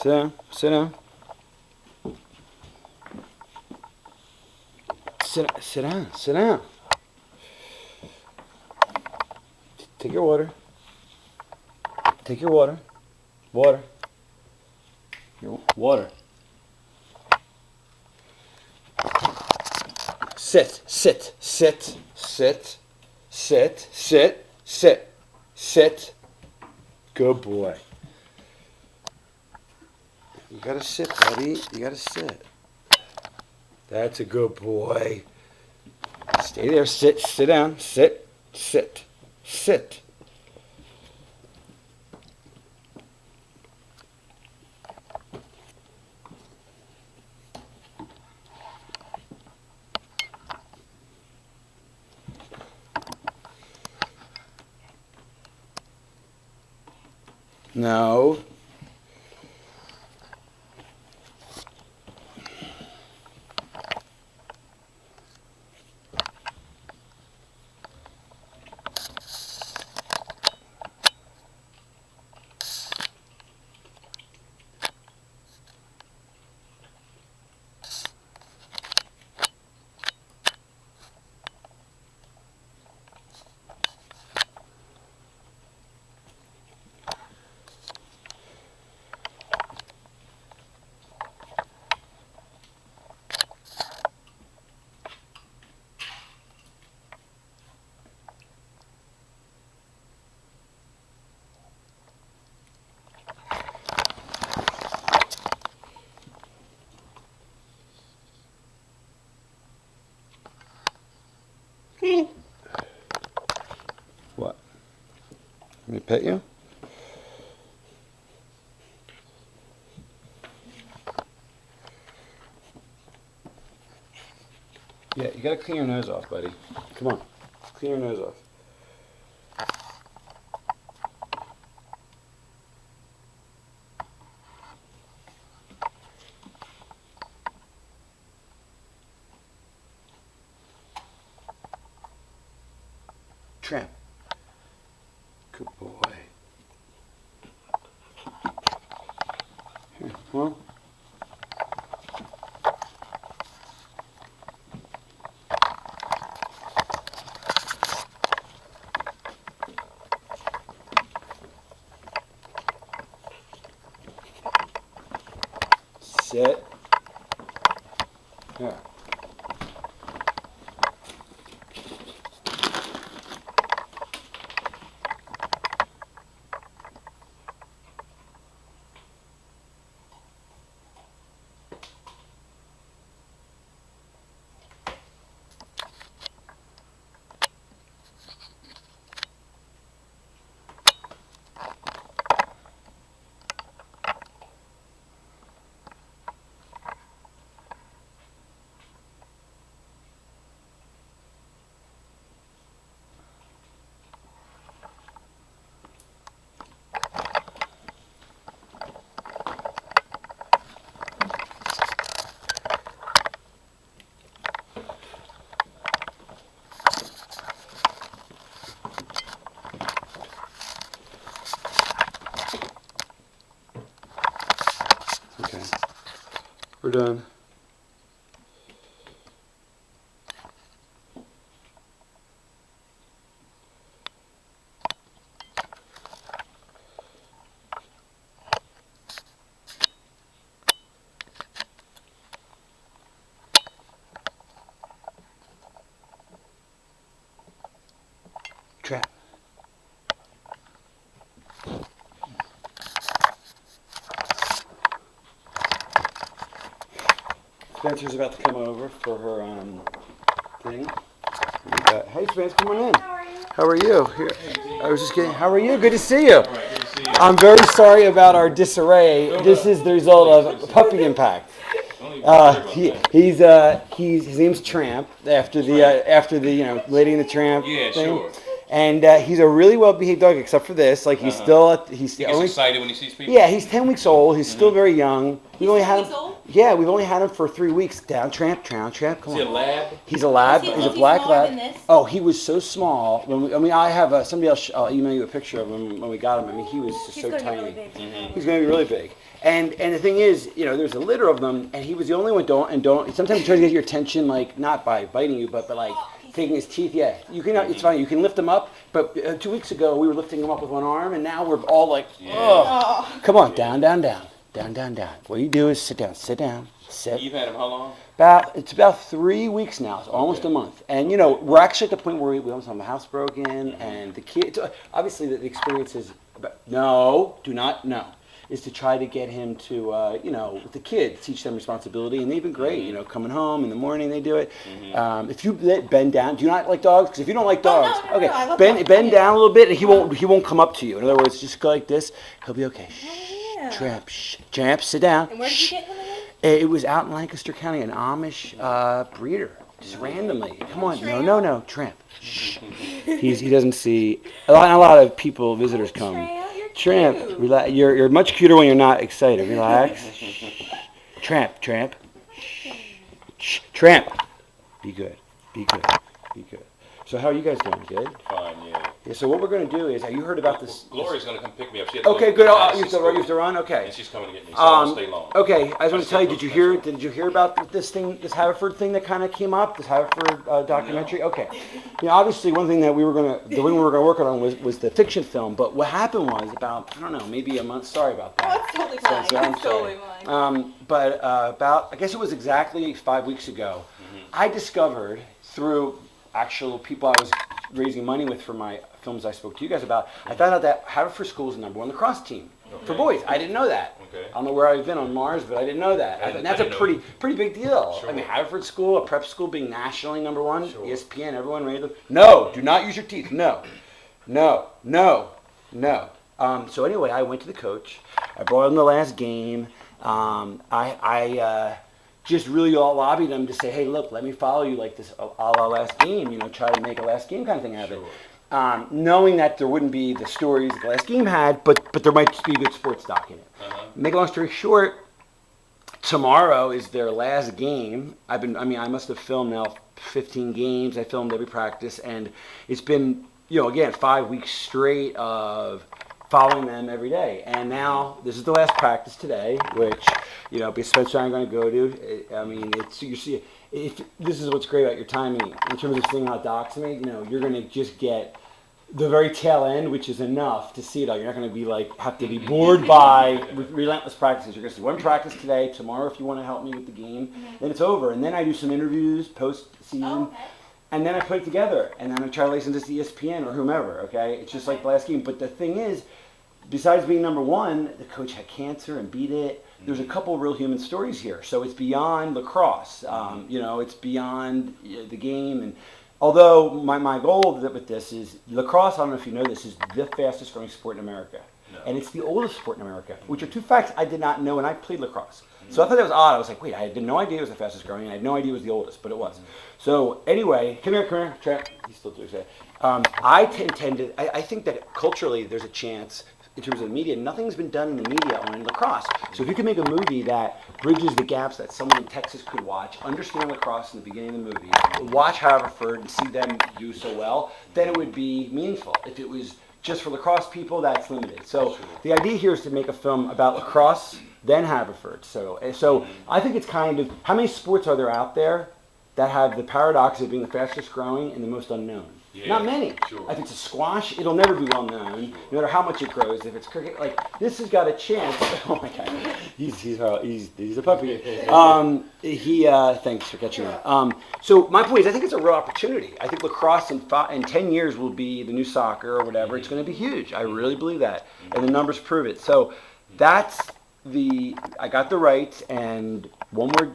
Sit down. Sit down. Sit down. Sit down. Take your water. Take your water. Water. Your water. Sit. Sit. Sit. Sit. Sit. Sit. Sit. Sit. Good boy. You gotta sit, buddy. You gotta sit. That's a good boy. Stay there. Sit. Sit down. Sit. Sit. Sit. No. What? Let me pet you? Yeah, you gotta clean your nose off, buddy. Come on. Clean your nose off. Tramp. Good boy. Here, come on. Sit. Here. Okay. We're done. Trap. Spencer's about to come over for her thing. Hey Spence, come on in. How are you? Here. I was just kidding. How are you? Good to see you. I'm very sorry about our disarray. This is the result of puppy impact. His name's Tramp after the Lady and the Tramp thing. Sure. And he's a really well-behaved dog, except for this. Like he's still he gets excited when he sees people. Yeah, he's 10 weeks old. He's still very young. He's 10 weeks old? Yeah, we've only had him for 3 weeks. Down, Tramp. Come on. Is he a lab? He's a lab. He's a black lab. Than this? Oh, he was so small. I have somebody else. I'll email you a picture of him when we got him. I mean, he was just so tiny. He's going to be really big. And the thing is, there's a litter of them, and he was the only one. Sometimes he tries to get your attention, like not by biting you, but like taking his teeth. Yeah, you can. It's fine. You can lift him up. But 2 weeks ago, we were lifting him up with one arm, and now we're all like, oh, come on, down. What you do is sit down. Sit. You've had him how long? It's about 3 weeks now. It's almost a month. And, we're actually at the point where we almost have the house broken, and the kids, obviously the experience is, is to try to get him to, with the kids, teach them responsibility. And they've been great, coming home in the morning, they do it. If you let Ben down, do you not like dogs? Because if you don't like dogs, no, Ben down a little bit, and he won't come up to you. In other words, just go like this. He'll be okay. Tramp, sit down. And where did you get him again? It was out in Lancaster County, an Amish breeder, just randomly. Come on, no, Tramp. Shh. He doesn't see. A lot of people, visitors come. Tramp, relax. You're much cuter when you're not excited. Relax. Tramp. Shh. Tramp. Be good. So how are you guys doing? Good? Fine, yeah. So what we're going to do is, have you heard about this? Gloria's going to come pick me up. Okay, good. You have to run? Okay. And she's coming to get me, so I won't stay long. Okay, I was going to tell you, did you hear about this Haverford thing that kind of came up, this Haverford documentary? No. Okay. Obviously one thing that we were going to work on was the fiction film, but what happened was about, I don't know, maybe a month, sorry about that. Oh, it's totally fine. I'm sorry. But about, I guess it was exactly 5 weeks ago, I discovered through actual people I was raising money with for my films I spoke to you guys about, I found out that Haverford School is the #1 lacrosse team for boys. I didn't know that. Okay. I don't know where I've been on Mars, but I didn't know that. And that's a pretty big deal. Sure. I mean, Haverford School, a prep school being nationally #1, sure. ESPN, everyone ready to... No, do not use your teeth. No. So anyway, I went to the coach. I brought him the last game. I just really all lobbied him to say, hey, look, let me follow you like this a la last game, try to make a last game kind of thing happen. Sure. Knowing that there wouldn't be the stories the last game had, but there might just be a good sports doc in it. Make a long story short, tomorrow is their last game. I must have filmed now 15 games. I filmed every practice, and it's been, again, 5 weeks straight of following them every day. And now this is the last practice today, which, Spencer and I'm going to go to. I mean, this is what's great about your timing in terms of seeing how docs made. You're going to just get the very tail end, which is enough to see it all. You're not going to be have to be bored by relentless practices. You're going to see one practice today. Tomorrow, if you want to help me with the game, then it's over. And then I do some interviews post-season. And then I put it together, and then I try to listen to ESPN or whomever, okay? It's just like the last game. But the thing is, besides being #1, the coach had cancer and beat it. There's a couple real human stories here. So it's beyond lacrosse. It's beyond the game. And although my goal with this is, lacrosse, I don't know if you know this, is the fastest growing sport in America. No. And it's the oldest sport in America, which are two facts I did not know when I played lacrosse. So I thought that was odd. I was like, wait, I had no idea it was the fastest growing, and I had no idea it was the oldest, but it was. So anyway, come here, Trent. He's still doing that. I think that culturally there's a chance, in terms of the media, nothing's been done in the media on lacrosse. So if you could make a movie that bridges the gaps that someone in Texas could watch, understand lacrosse in the beginning of the movie, watch Haverford and see them do so well, then it would be meaningful. If it was just for lacrosse people, that's limited. So the idea here is to make a film about lacrosse, then Haverford. So I think it's kind of, how many sports are there out there that have the paradox of being the fastest growing and the most unknown? Yeah, not many. Sure. If it's a squash, it'll never be well known, no matter how much it grows. If it's cricket, this has got a chance. Oh my God, he's a puppy. Thanks for catching that. So my point is, I think it's a real opportunity. I think lacrosse in 10 years will be the new soccer or whatever. It's going to be huge. I really believe that, and the numbers prove it. So that's I got the rights, and 2 more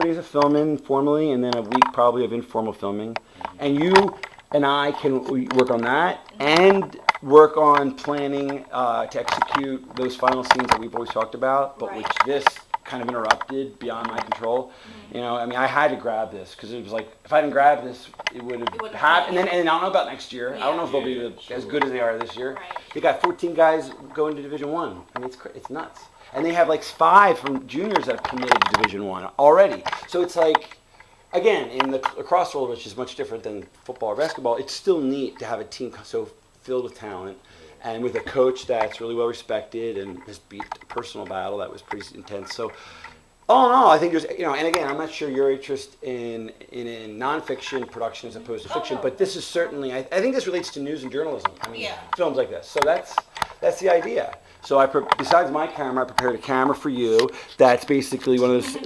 days of filming formally, and then a week probably of informal filming, and you and I can work on that and work on planning to execute those final scenes that we've always talked about, but which this kind of interrupted beyond my control. You know, I mean, I had to grab this because it was like, if I didn't grab this, it would have happened. And I don't know about next year. I don't know if they'll be as good as they are this year. Right. They got 14 guys going to Division One. I mean, it's nuts. And they have like 5 from juniors that have committed to Division One already. So it's like, again, in the lacrosse world, which is much different than football or basketball, it's still neat to have a team so filled with talent and with a coach that's really well respected and has beat a personal battle that was pretty intense. So, all in all, I think there's, you know, and again, I'm not sure your interest in nonfiction production as opposed to fiction, but this is certainly, I think this relates to news and journalism. I mean, films like this. So that's the idea. So besides my camera, I prepared a camera for you that's basically one of those.